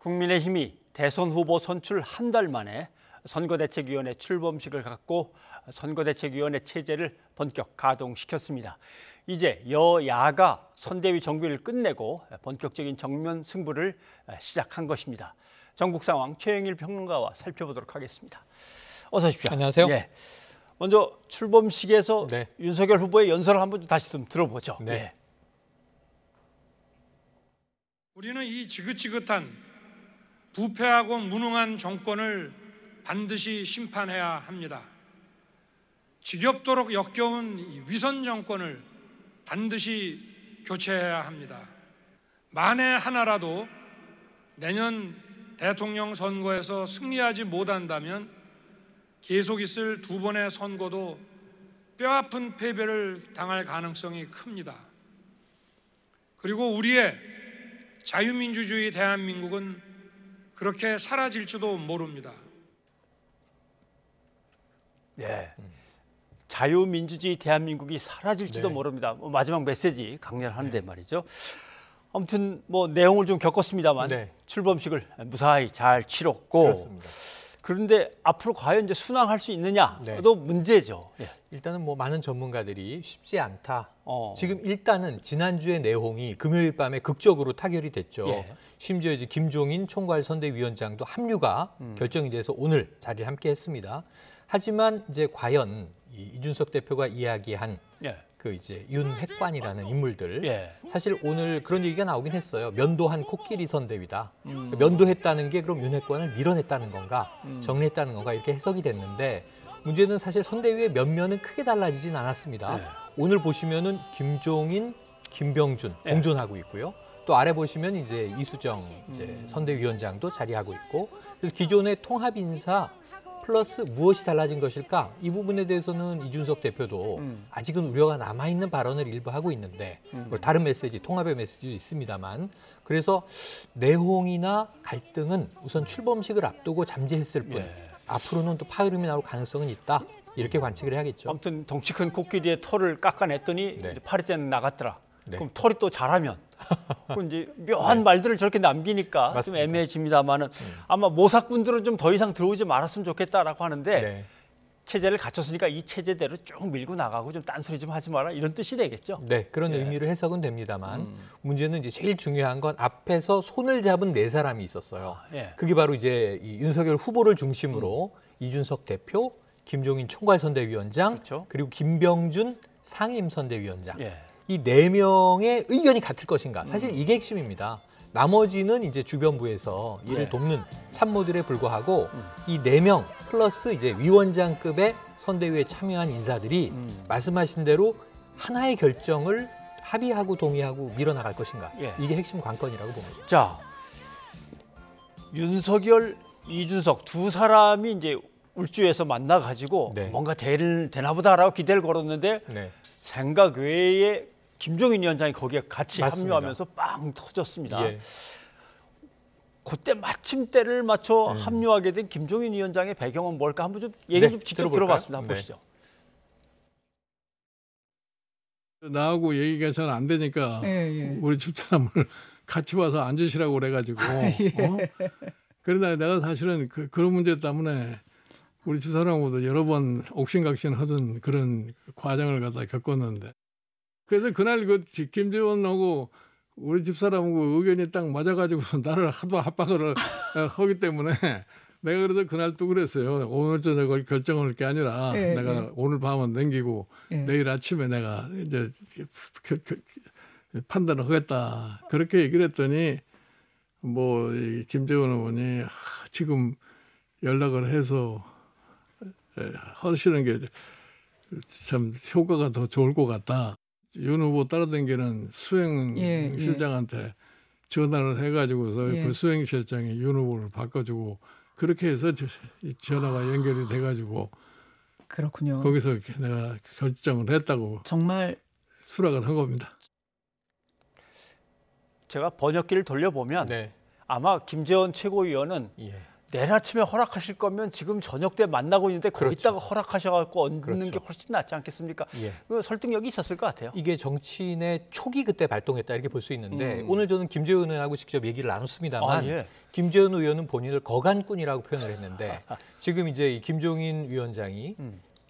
국민의힘이 대선 후보 선출 한 달 만에 선거대책위원회 출범식을 갖고 선거대책위원회 체제를 본격 가동시켰습니다. 이제 여야가 선대위 정비를 끝내고 본격적인 정면 승부를 시작한 것입니다. 전국 상황 최영일 평론가와 살펴보도록 하겠습니다. 어서 오십시오. 안녕하세요. 예. 먼저 출범식에서 네. 윤석열 후보의 연설을 한번 다시 좀 들어보죠. 네. 예. 우리는 이 지긋지긋한 부패하고 무능한 정권을 반드시 심판해야 합니다. 지겹도록 역겨운 이 위선 정권을 반드시 교체해야 합니다. 만에 하나라도 내년 대통령 선거에서 승리하지 못한다면 계속 있을 두 번의 선거도 뼈아픈 패배를 당할 가능성이 큽니다. 그리고 우리의 자유민주주의 대한민국은 그렇게 사라질지도 모릅니다. 네. 자유민주주의 대한민국이 사라질지도 네. 모릅니다. 마지막 메시지 강렬한데 말이죠. 아무튼 뭐 내용을 좀 겪었습니다만 네. 출범식을 무사히 잘 치렀고 그렇습니다. 그런데 앞으로 과연 이제 순항할 수 있느냐도 네. 문제죠. 예. 일단은 뭐 많은 전문가들이 쉽지 않다. 지금 지금 일단은 지난주의 내용이 금요일 밤에 극적으로 타결이 됐죠. 예. 심지어 이제 김종인 총괄선대위원장도 합류가 결정이 돼서 오늘 자리를 함께 했습니다. 하지만 이제 과연 이준석 대표가 이야기한 예. 그 이제 윤핵관이라는 인물들 예. 사실 오늘 그런 얘기가 나오긴 했어요. 면도한 코끼리 선대위다. 면도했다는 게 그럼 윤핵관을 밀어냈다는 건가, 정리했다는 건가 이렇게 해석이 됐는데 문제는 사실 선대위의 면면은 크게 달라지진 않았습니다. 예. 오늘 보시면은 김종인, 김병준 예. 공존하고 있고요. 또 아래 보시면 이제 이수정 이제 선대위원장도 자리하고 있고 그래서 기존의 통합 인사 플러스 무엇이 달라진 것일까? 이 부분에 대해서는 이준석 대표도 아직은 우려가 남아있는 발언을 일부 하고 있는데 뭐 다른 메시지, 통합의 메시지도 있습니다만 그래서 내홍이나 갈등은 우선 출범식을 앞두고 잠재했을 뿐 예. 앞으로는 또 파열음이 나올 가능성은 있다. 이렇게 관측을 해야겠죠. 아무튼 덩치 큰 코끼리의 털을 깎아냈더니 네. 이제 파리 때는 나갔더라. 네. 그럼 털이 또 자라면 그 이제 묘한 말들을 저렇게 남기니까 좀 맞습니다. 애매해집니다만은 아마 모사꾼들은 좀 더 이상 들어오지 말았으면 좋겠다라고 하는데 네. 체제를 갖췄으니까 이 체제대로 쭉 밀고 나가고 좀 딴소리 좀 하지 마라 이런 뜻이 되겠죠. 네, 그런 예. 의미로 해석은 됩니다만 문제는 이제 제일 중요한 건 앞에서 손을 잡은 네 사람이 있었어요. 예. 그게 바로 이제 이 윤석열 후보를 중심으로 이준석 대표, 김종인 총괄선대위원장, 그렇죠. 그리고 김병준 상임선대위원장. 예. 이 네 명의 의견이 같을 것인가? 사실 이게 핵심입니다. 나머지는 이제 주변부에서 이를 네. 돕는 참모들에 불과하고 이 네 명 플러스 이제 위원장급의 선대위에 참여한 인사들이 말씀하신 대로 하나의 결정을 합의하고 동의하고 밀어나갈 것인가? 예. 이게 핵심 관건이라고 봅니다. 자, 윤석열, 이준석 두 사람이 이제 울주에서 만나가지고 네. 뭔가 되나 보다라고 기대를 걸었는데 네. 생각 외에 김종인 위원장이 거기에 같이 맞습니다. 합류하면서 빵 터졌습니다. 예. 그때 마침 때를 맞춰 합류하게 된 김종인 위원장의 배경은 뭘까 한번 좀 얘기 좀 직접 들어볼까요? 들어봤습니다. 한번 네. 보시죠. 나하고 얘기가 잘 안 되니까 우리 집사람을 같이 와서 앉으시라고 그래가지고 그러나 내가 사실은 그런 문제 때문에 우리 집사람하고도 여러 번 옥신각신 하던 그런 과정을 갖다 겪었는데 그래서 그날 그 김재원하고 우리 집사람하고 의견이 딱 맞아가지고서 나를 하도 압박을 하기 때문에 내가 그래도 그날 또 그랬어요. 오늘 저녁을 결정할 게 아니라 내가 오늘 밤은 남기고 내일 아침에 내가 이제 판단을 하겠다. 그렇게 얘기를 했더니 뭐 김재원 의원이 지금 연락을 해서 하시는 게 참 효과가 더 좋을 것 같다. 윤 후보 따라다니는 수행실장한테 전화를 해가지고서 그 수행실장이 윤 후보를 바꿔주고 그렇게 해서 전화가 연결이 돼가지고 그렇군요. 거기서 내가 결정을 했다고 정말 수락을 한 겁니다. 제가 번역기를 돌려보면 네. 아마 김재원 최고위원은 예. 내일 아침에 허락하실 거면 지금 저녁 때 만나고 있는데 거기다가 그렇죠. 허락하셔갖고 얹는 그렇죠. 게 훨씬 낫지 않겠습니까? 예. 그 설득력이 있었을 것 같아요. 이게 정치인의 촉이 그때 발동했다 이렇게 볼 수 있는데 오늘 저는 김재원 의원하고 직접 얘기를 나눴습니다만 예. 김재원 의원은 본인을 거간꾼이라고 표현을 했는데 지금 이제 이 김종인 위원장이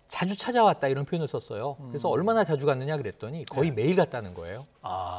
자주 찾아왔다 이런 표현을 썼어요. 그래서 얼마나 자주 갔느냐 그랬더니 거의 매일 갔다는 거예요.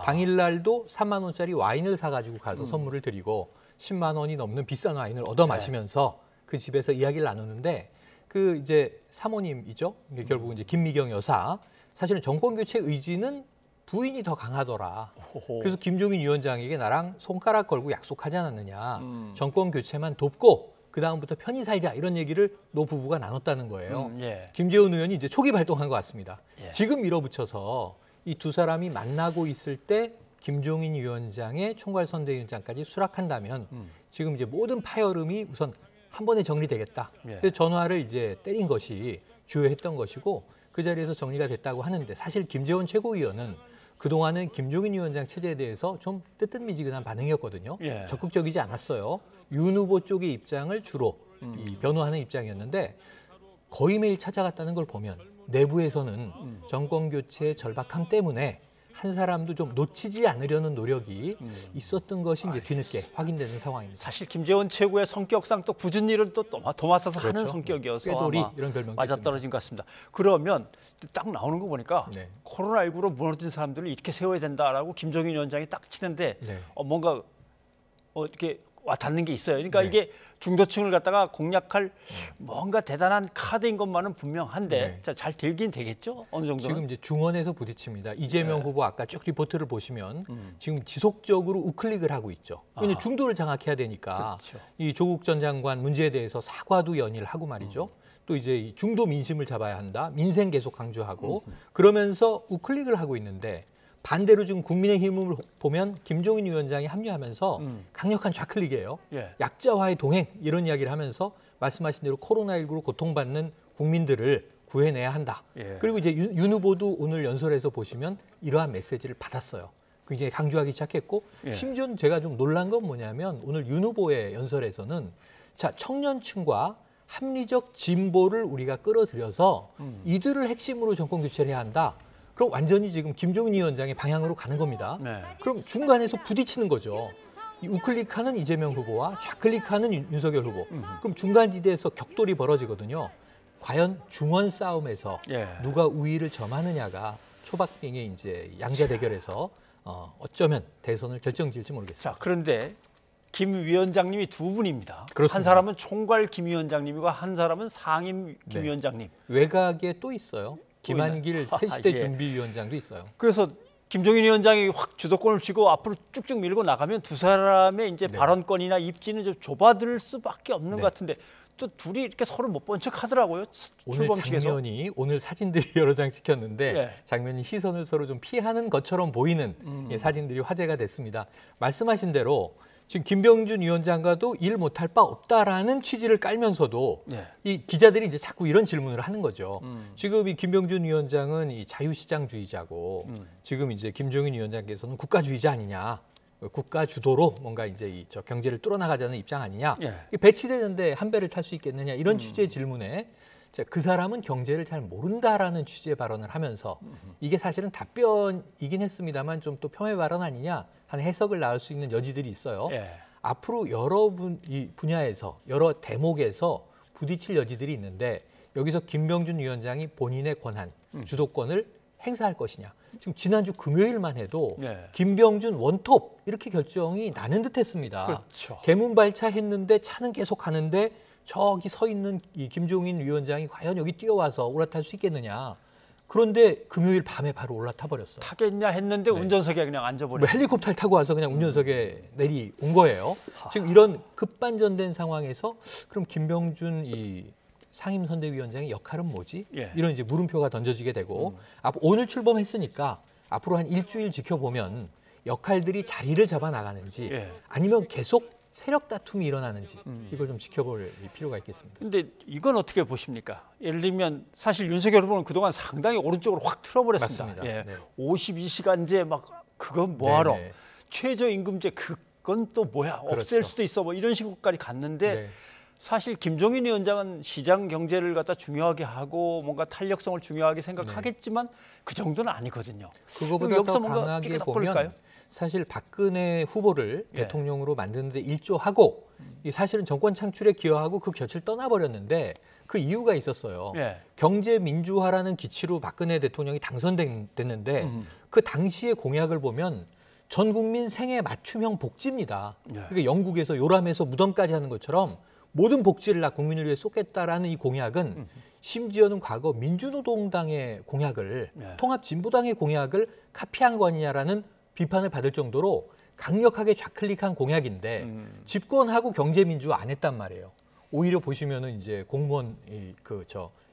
당일날도 3만 원짜리 와인을 사가지고 가서 선물을 드리고 10만 원이 넘는 비싼 와인을 얻어 마시면서 그 집에서 이야기를 나누는데 그 이제 사모님이죠. 결국 이제 김미경 여사. 사실은 정권 교체 의지는 부인이 더 강하더라. 그래서 김종인 위원장에게 나랑 손가락 걸고 약속하지 않았느냐. 정권 교체만 돕고 그 다음부터 편히 살자 이런 얘기를 노 부부가 나눴다는 거예요. 예. 김재원 의원이 이제 촉이 발동한 것 같습니다. 예. 지금 밀어붙여서 이 두 사람이 만나고 있을 때 김종인 위원장의 총괄선대위원장까지 수락한다면 지금 이제 모든 파열음이 우선 한 번에 정리되겠다. 예. 그래서 전화를 이제 때린 것이 주요했던 것이고 그 자리에서 정리가 됐다고 하는데 사실 김재원 최고위원은 그동안은 김종인 위원장 체제에 대해서 좀 뜨뜻미지근한 반응이었거든요. 예. 적극적이지 않았어요. 윤 후보 쪽의 입장을 주로 이 변호하는 입장이었는데 거의 매일 찾아갔다는 걸 보면 내부에서는 정권 교체의 절박함 때문에 한 사람도 좀 놓치지 않으려는 노력이 있었던 것이 이제 뒤늦게 확인되는 상황입니다. 사실 김재원 최고의 성격상 또 굳은 일을 또 도맡아서 하는 그렇죠. 성격이어서 꾀돌이 아마 이런 별명도 맞아떨어진 것 같습니다. 그러면 딱 나오는 거 보니까 네. 코로나19로 무너진 사람들을 이렇게 세워야 된다라고 김종인 위원장이 딱 치는데 네. 뭔가 이렇게 와닿는 게 있어요. 그러니까 네. 이게 중도층을 갖다가 공략할 뭔가 대단한 카드인 것만은 분명한데 네. 자, 잘 들긴 되겠죠? 어느 정도는? 지금 이제 중원에서 부딪힙니다. 이재명 네. 후보 아까 쭉 리포트를 보시면 지금 지속적으로 우클릭을 하고 있죠. 왜냐하면 중도를 장악해야 되니까 그렇죠. 이 조국 전 장관 문제에 대해서 사과도 연일 하고 말이죠. 또 이제 이 중도 민심을 잡아야 한다. 민생 계속 강조하고 그러면서 우클릭을 하고 있는데 반대로 지금 국민의힘을 보면 김종인 위원장이 합류하면서 강력한 좌클릭이에요. 예. 약자와의 동행 이런 이야기를 하면서 말씀하신 대로 코로나19로 고통받는 국민들을 구해내야 한다. 예. 그리고 이제 윤 후보도 오늘 연설에서 보시면 이러한 메시지를 받았어요. 굉장히 강조하기 시작했고 예. 심지어 제가 좀 놀란 건 뭐냐면 오늘 윤 후보의 연설에서는 자 청년층과 합리적 진보를 우리가 끌어들여서 이들을 핵심으로 정권 교체를 해야 한다. 그럼 완전히 지금 김종인 위원장의 방향으로 가는 겁니다. 네. 그럼 중간에서 부딪히는 거죠. 이 우클릭하는 이재명 후보와 좌클릭하는 윤석열 후보. 그럼 중간 지대에서 격돌이 벌어지거든요. 과연 중원 싸움에서 예. 누가 우위를 점하느냐가 초박빙의 이제 양자 대결에서 어쩌면 대선을 결정지을지 모르겠습니다. 자, 그런데 김 위원장님이 두 분입니다. 그렇습니다. 한 사람은 총괄 김 위원장님이고 한 사람은 상임 김 네. 위원장님. 외곽에 또 있어요. 김한길 있나요? 새시대 예. 준비위원장도 있어요. 그래서 김종인 위원장이 확 주도권을 쥐고 앞으로 쭉쭉 밀고 나가면 두 사람의 이제 네. 발언권이나 입지는 좀 좁아들 수밖에 없는 네. 것 같은데 또 둘이 이렇게 서로 못 본 척 하더라고요. 오늘 출범식에서. 장면이 오늘 사진들이 여러 장 찍혔는데 예. 장면이 시선을 서로 좀 피하는 것처럼 보이는 예, 사진들이 화제가 됐습니다. 말씀하신 대로 지금 김병준 위원장과도 일 못할 바 없다라는 취지를 깔면서도 네. 이 기자들이 이제 자꾸 이런 질문을 하는 거죠. 지금 이 김병준 위원장은 이 자유시장주의자고 지금 이제 김종인 위원장께서는 국가주의자 아니냐. 국가 주도로 뭔가 이제 저 경제를 뚫어나가자는 입장 아니냐. 예. 배치되는데 한 배를 탈 수 있겠느냐 이런 취지의 질문에 그 사람은 경제를 잘 모른다라는 취지의 발언을 하면서 이게 사실은 답변이긴 했습니다만 좀 또 폄훼 발언 아니냐 하는 해석을 낳을 수 있는 여지들이 있어요. 예. 앞으로 여러 이 분야에서 여러 대목에서 부딪힐 여지들이 있는데 여기서 김병준 위원장이 본인의 권한, 주도권을 행사할 것이냐. 지금 지난주 금요일만 해도 네. 김병준 원톱 이렇게 결정이 나는 듯했습니다. 그렇죠. 개문 발차했는데 차는 계속 가는데 저기 서 있는 이 김종인 위원장이 과연 여기 뛰어와서 올라탈 수 있겠느냐. 그런데 금요일 밤에 바로 올라타 버렸어요. 타겠냐 했는데 네. 운전석에 그냥 뭐 앉아버리고. 헬리콥터를 타고 와서 그냥 운전석에 내려온 거예요. 지금 이런 급반전된 상황에서 그럼 김병준 이 상임선대위원장의 역할은 뭐지? 예. 이런 이제 물음표가 던져지게 되고 오늘 출범했으니까 앞으로 한 일주일 지켜보면 역할들이 자리를 잡아 나가는지 예. 아니면 계속 세력 다툼이 일어나는지 이걸 좀 지켜볼 필요가 있겠습니다. 근데 이건 어떻게 보십니까? 예를 들면 사실 윤석열 후보는 그동안 상당히 오른쪽으로 확 틀어버렸습니다. 맞습니다. 예. 네. 52시간제 막 그건 뭐하러? 네네. 최저임금제 그건 또 뭐야? 없앨 그렇죠. 수도 있어. 뭐 이런 식으로까지 갔는데 네. 사실 김종인 위원장은 시장 경제를 갖다 중요하게 하고 뭔가 탄력성을 중요하게 생각하겠지만 그 정도는 아니거든요. 그거보다 여기서 더 뭔가 강하게 삐끗거릴까요? 보면 사실 박근혜 후보를 예. 대통령으로 만드는 데 일조하고 이 사실은 정권 창출에 기여하고 그 곁을 떠나버렸는데 그 이유가 있었어요. 예. 경제 민주화라는 기치로 박근혜 대통령이 당선됐는데 그 당시의 공약을 보면 전 국민 생애 맞춤형 복지입니다. 예. 그러니까 영국에서 요람에서 무덤까지 하는 것처럼 모든 복지를 다 국민을 위해 쏟겠다라는 이 공약은 심지어는 과거 민주노동당의 공약을 예. 통합진보당의 공약을 카피한 거 아니냐라는 비판을 받을 정도로 강력하게 좌클릭한 공약인데 집권하고 경제민주화 안 했단 말이에요. 오히려 보시면은 이제 공무원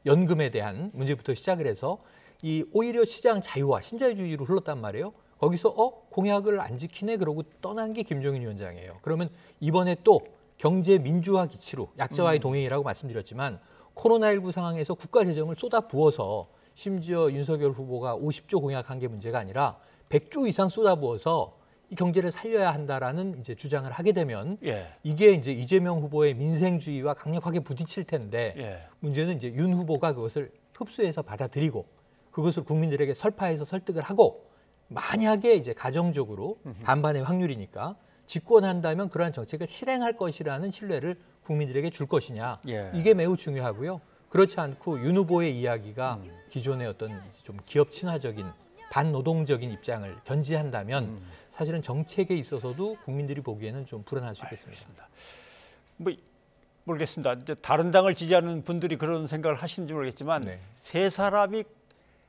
연금에 대한 문제부터 시작을 해서 이 오히려 시장 자유화, 신자유주의로 흘렀단 말이에요. 거기서 공약을 안 지키네 그러고 떠난 게 김종인 위원장이에요. 그러면 이번에 또 경제 민주화 기치로 약자와의 동행이라고 말씀드렸지만 코로나19 상황에서 국가 재정을 쏟아부어서 심지어 윤석열 후보가 50조 공약한 게 문제가 아니라 100조 이상 쏟아부어서 이 경제를 살려야 한다라는 이제 주장을 하게 되면 예. 이게 이제 이재명 후보의 민생주의와 강력하게 부딪힐 텐데 예. 문제는 이제 윤 후보가 그것을 흡수해서 받아들이고 그것을 국민들에게 설파해서 설득을 하고 만약에 이제 가정적으로 반반의 확률이니까 집권한다면 그러한 정책을 실행할 것이라는 신뢰를 국민들에게 줄 것이냐. 예. 이게 매우 중요하고요. 그렇지 않고 윤 후보의 이야기가 기존의 어떤 좀 기업 친화적인 반노동적인 입장을 견지한다면 사실은 정책에 있어서도 국민들이 보기에는 좀 불안할 수 있겠습니다. 뭐 모르겠습니다. 이제 다른 당을 지지하는 분들이 그런 생각을 하시는지 모르겠지만 네. 세 사람이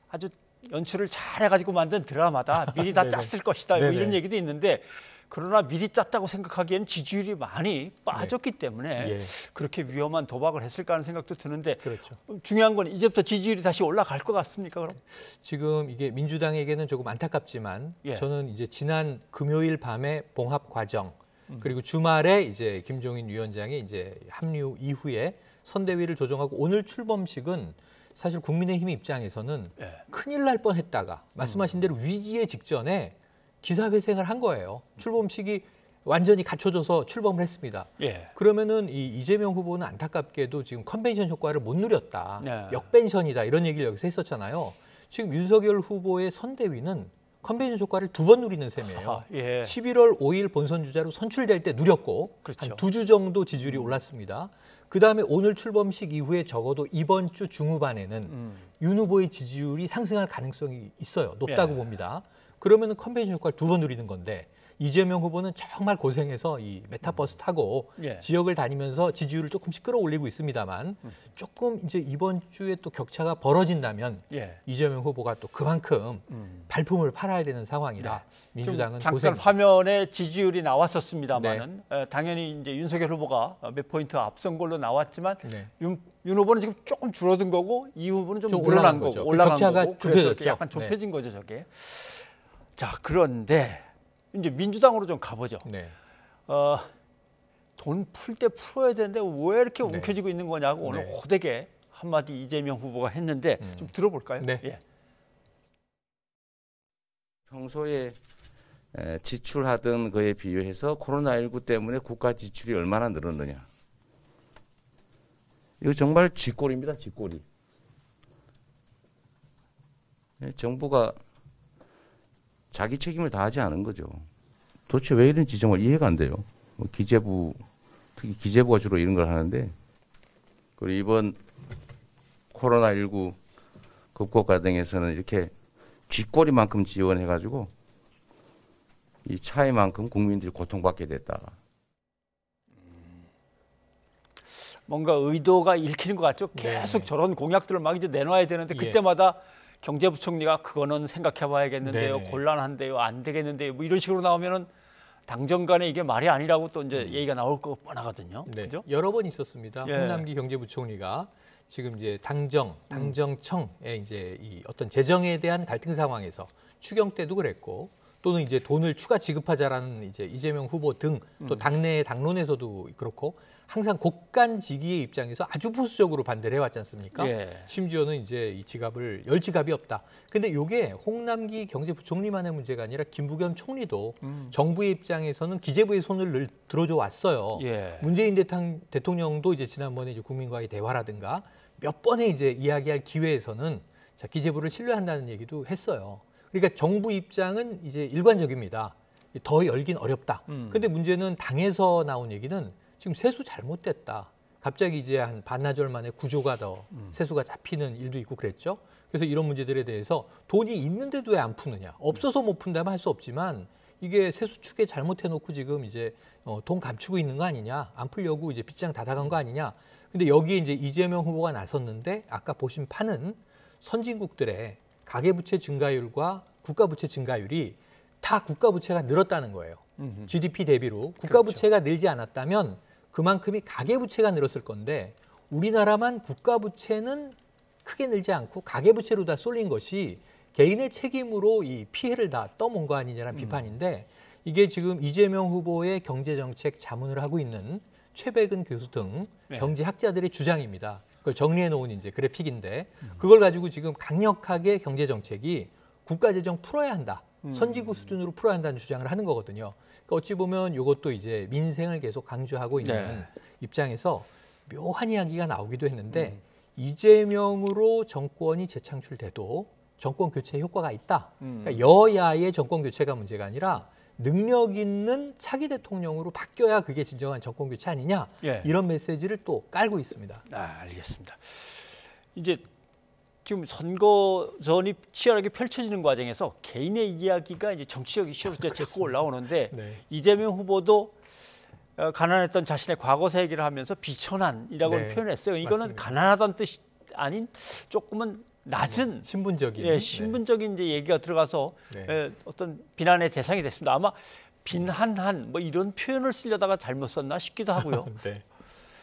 아주 연출을 잘해가지고 만든 드라마다 미리 다 네네. 짰을 것이다 뭐 네네. 이런 얘기도 있는데 그러나 미리 짰다고 생각하기에는 지지율이 많이 빠졌기 때문에 예. 그렇게 위험한 도박을 했을까 하는 생각도 드는데 그렇죠. 중요한 건 이제부터 지지율이 다시 올라갈 것 같습니까? 그럼? 지금 이게 민주당에게는 조금 안타깝지만 예. 저는 이제 지난 금요일 밤에 봉합 과정 그리고 주말에 이제 김종인 위원장이 이제 합류 이후에 선대위를 조정하고 오늘 출범식은 사실 국민의힘 입장에서는 예. 큰일 날 뻔했다가 말씀하신 대로 위기의 직전에 기사회생을 한 거예요. 출범식이 완전히 갖춰져서 출범을 했습니다. 예. 그러면은 이 이재명 후보는 안타깝게도 지금 컨벤션 효과를 못 누렸다. 네. 역벤션이다. 이런 얘기를 여기서 했었잖아요. 지금 윤석열 후보의 선대위는 컨벤션 효과를 2번 누리는 셈이에요. 아, 예. 11월 5일 본선 주자로 선출될 때 누렸고 그렇죠. 한 2주 정도 지지율이 올랐습니다. 그다음에 오늘 출범식 이후에 적어도 이번 주 중후반에는 윤 후보의 지지율이 상승할 가능성이 있어요. 높다고 예. 봅니다. 그러면은 컨벤션 효과를 2번 누리는 건데 이재명 후보는 정말 고생해서 이 메타버스 타고 예. 지역을 다니면서 지지율을 조금씩 끌어올리고 있습니다만 조금 이제 이번 주에 또 격차가 벌어진다면 예. 이재명 후보가 또 그만큼 발품을 팔아야 되는 상황이라 민주당은 잠깐 고생. 화면에 지지율이 나왔었습니다만은 당연히 이제 윤석열 후보가 몇 포인트 앞선 걸로 나왔지만 네. 윤 후보는 지금 조금 줄어든 거고 이 후보는 좀 좀 늘어난 올라간 거고 거죠. 올라간 격차가 거고 그래서 좁혀졌죠. 이렇게 약간 좁혀진 거죠 저게. 자 그런데 이제 민주당으로 좀 가보죠. 네. 돈 풀 때 풀어야 되는데 왜 이렇게 네. 움켜쥐고 있는 거냐고 오늘 네. 호되게 한마디 이재명 후보가 했는데 좀 들어볼까요? 네. 예. 평소에 지출하던 거에 비교해서 코로나19 때문에 국가 지출이 얼마나 늘었느냐. 이거 정말 쥐꼬리입니다. 쥐꼬리. 정부가 자기 책임을 다하지 않은 거죠. 도대체 왜 이런지 정말 이해가 안 돼요. 기재부, 특히 기재부가 주로 이런 걸 하는데 그리고 이번 코로나19 극복 과정에서는 이렇게 쥐꼬리만큼 지원해가지고 이 차이만큼 국민들이 고통받게 됐다. 뭔가 의도가 읽히는 것 같죠. 계속 네. 저런 공약들을 막 이제 내놔야 되는데 예. 그때마다 경제부총리가 그거는 생각해봐야겠는데요, 네네. 곤란한데요, 안 되겠는데요, 뭐 이런 식으로 나오면은 당정 간에 이게 말이 아니라고 또 이제 얘기가 나올 거 뻔하거든요. 네. 그죠? 여러 번 있었습니다. 예. 홍남기 경제부총리가 지금 이제 당정청의 이제 이 어떤 재정에 대한 갈등 상황에서 추경 때도 그랬고 또는 이제 돈을 추가 지급하자라는 이제 이재명 후보 등 또 당내 당론에서도 그렇고 항상 곡간지기의 입장에서 아주 보수적으로 반대를 해왔지 않습니까? 예. 심지어는 이제 이 지갑을 열 지갑이 없다. 근데 이게 홍남기 경제부총리만의 문제가 아니라 김부겸 총리도 정부의 입장에서는 기재부의 손을 늘 들어줘 왔어요. 예. 문재인 대통령도 이제 지난번에 이제 국민과의 대화라든가 몇 번의 이제 이야기할 기회에서는 자, 기재부를 신뢰한다는 얘기도 했어요. 그러니까 정부 입장은 이제 일관적입니다. 더 열긴 어렵다. 근데 문제는 당에서 나온 얘기는 지금 세수 잘못됐다. 갑자기 이제 한 반나절 만에 구조가 더 세수가 잡히는 일도 있고 그랬죠. 그래서 이런 문제들에 대해서 돈이 있는데도 왜 안 푸느냐. 없어서 못 푼다면 할 수 없지만 이게 세수 축에 잘못해놓고 지금 이제 돈 감추고 있는 거 아니냐. 안 풀려고 이제 빗장 닫아간 거 아니냐. 근데 여기에 이제 이재명 후보가 나섰는데 아까 보신 판은 선진국들의 가계부채 증가율과 국가부채 증가율이 다 국가부채가 늘었다는 거예요. GDP 대비로 국가부채가 늘지 않았다면 그만큼이 가계부채가 늘었을 건데 우리나라만 국가부채는 크게 늘지 않고 가계부채로 다 쏠린 것이 개인의 책임으로 이 피해를 다 떠본 거 아니냐라는 비판인데 이게 지금 이재명 후보의 경제정책 자문을 하고 있는 최백은 교수 등 네. 경제학자들의 주장입니다. 그걸 정리해 놓은 이제 그래픽인데 그걸 가지고 지금 강력하게 경제정책이 국가재정 풀어야 한다. 선진국 수준으로 풀어야 한다는 주장을 하는 거거든요. 그러니까 어찌 보면 이것도 이제 민생을 계속 강조하고 있는 네. 입장에서 묘한 이야기가 나오기도 했는데 이재명으로 정권이 재창출돼도 정권 교체 효과가 있다. 그러니까 여야의 정권 교체가 문제가 아니라 능력 있는 차기 대통령으로 바뀌어야 그게 진정한 정권 교체 아니냐. 예. 이런 메시지를 또 깔고 있습니다. 알겠습니다. 이제 지금 선거전이 치열하게 펼쳐지는 과정에서 개인의 이야기가 이제 정치적 이슈로 자꾸 올라오는데 네. 이재명 후보도 가난했던 자신의 과거사 얘기를 하면서 비천한이라고 네, 표현했어요. 이거는 맞습니다. 가난하다는 뜻이 아닌 조금은 낮은 신분적인. 예, 신분적인 이제 얘기가 들어가서 네. 어떤 비난의 대상이 됐습니다. 아마 빈한한 뭐 이런 표현을 쓰려다가 잘못 썼나 싶기도 하고요. 네.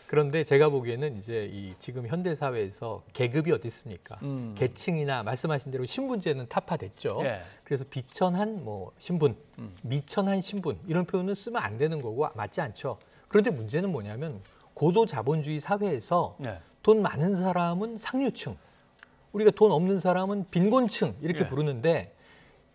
그런데 제가 보기에는 이제 이 지금 현대 사회에서 계급이 어디 있습니까? 계층이나 말씀하신 대로 신분제는 타파됐죠. 예. 그래서 비천한 뭐 신분, 미천한 신분 이런 표현을 쓰면 안 되는 거고 맞지 않죠. 그런데 문제는 뭐냐면 고도 자본주의 사회에서 네. 돈 많은 사람은 상류층, 우리가 돈 없는 사람은 빈곤층 이렇게 네. 부르는데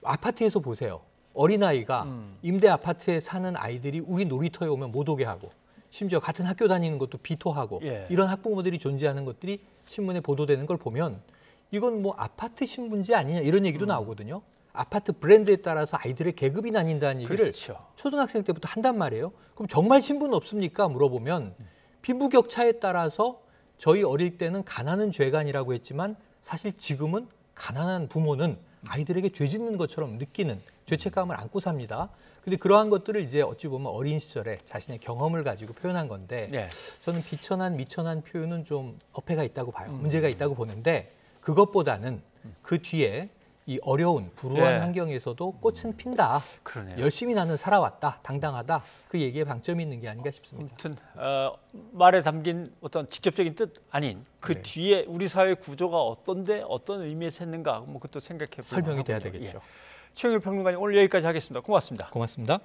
아파트에서 보세요. 어린아이가 임대 아파트에 사는 아이들이 우리 놀이터에 오면 못 오게 하고 심지어 같은 학교 다니는 것도 비토하고 예. 이런 학부모들이 존재하는 것들이 신문에 보도되는 걸 보면 이건 뭐 아파트 신분제 아니냐 이런 얘기도 나오거든요. 아파트 브랜드에 따라서 아이들의 계급이 나뉜다는 얘기를 그렇죠. 초등학생 때부터 한단 말이에요. 그럼 정말 신분 없습니까? 물어보면 빈부격차에 따라서 저희 어릴 때는 가난은 죄가 아니라고 했지만 사실 지금은 가난한 부모는 아이들에게 죄 짓는 것처럼 느끼는 죄책감을 안고 삽니다. 근데 그러한 것들을 이제 어찌 보면 어린 시절에 자신의 경험을 가지고 표현한 건데 네. 저는 비천한 미천한 표현은 좀 어폐가 있다고 봐요. 문제가 있다고 보는데 그것보다는 그 뒤에 이 어려운 불우한 네. 환경에서도 꽃은 핀다. 그러네요. 열심히 나는 살아왔다. 당당하다. 그 얘기에 방점이 있는 게 아닌가 싶습니다. 아무튼 말에 담긴 어떤 직접적인 뜻 아닌 그 네. 뒤에 우리 사회 구조가 어떤데 어떤 의미에서 했는가 뭐 그것도 생각해 볼 설명이 돼야 만하군요. 되겠죠. 최영일 평론가님 오늘 여기까지 하겠습니다. 고맙습니다. 고맙습니다.